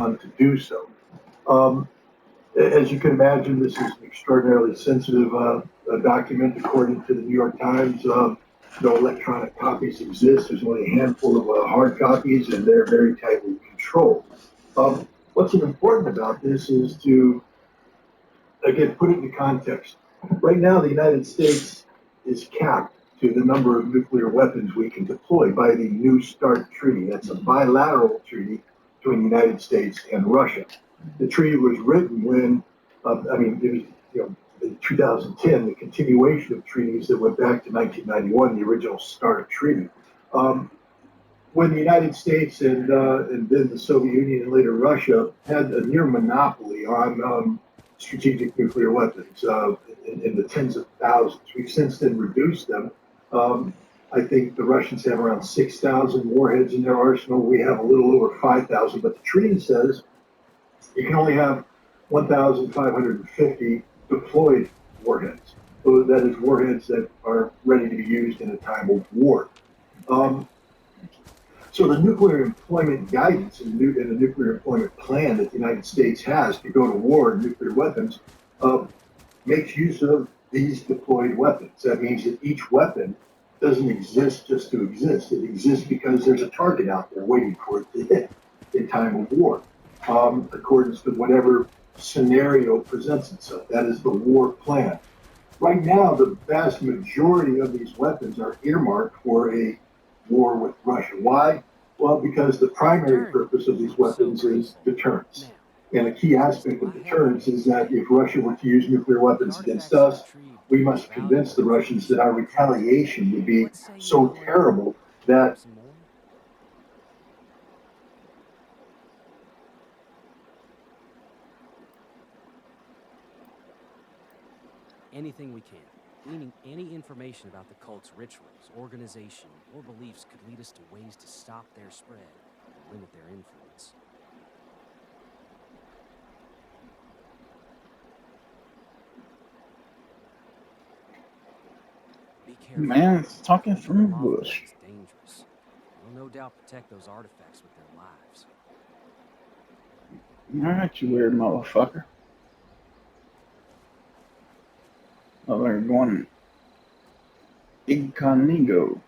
to do so. Um, as you can imagine, this is an extraordinarily sensitive document, according to the New York Times. No electronic copies exist. There's only a handful of hard copies, and they're very tightly controlled. What's important about this is to, again, put it into context. Right now, the United States is capped to the number of nuclear weapons we can deploy by the New START Treaty. That's a bilateral treaty between the United States and Russia. The treaty was written when, it was, in 2010, the continuation of treaties that went back to 1991, the original START Treaty. When the United States and then the Soviet Union and later Russia had a near monopoly on strategic nuclear weapons in the tens of thousands. We've since then reduced them. I think the Russians have around 6,000 warheads in their arsenal. We have a little over 5,000, but the treaty says you can only have 1,550 deployed warheads. So that is warheads that are ready to be used in a time of war. So the nuclear employment guidance and the nuclear employment plan that the United States has to go to war in nuclear weapons makes use of these deployed weapons. That means that each weapon doesn't exist just to exist. It exists because there's a target out there waiting for it to hit in time of war, accordance to whatever scenario presents itself. That is the war plan. Right now, the vast majority of these weapons are earmarked for a war with Russia. Why? Well, because the primary purpose of these weapons is deterrence. And a key aspect of deterrence is that if Russia were to use nuclear weapons against us, we must convince the Russians that our retaliation would be so terrible that anything we can. Gleaning any information about the cult's rituals, organization, or beliefs could lead us to ways to stop their spread and limit their influence. Be careful. Man, it's talking from the bush. It's dangerous. They'll no doubt protect those artifacts with their lives. Alright, you weird motherfucker. Oh, they're going incognito.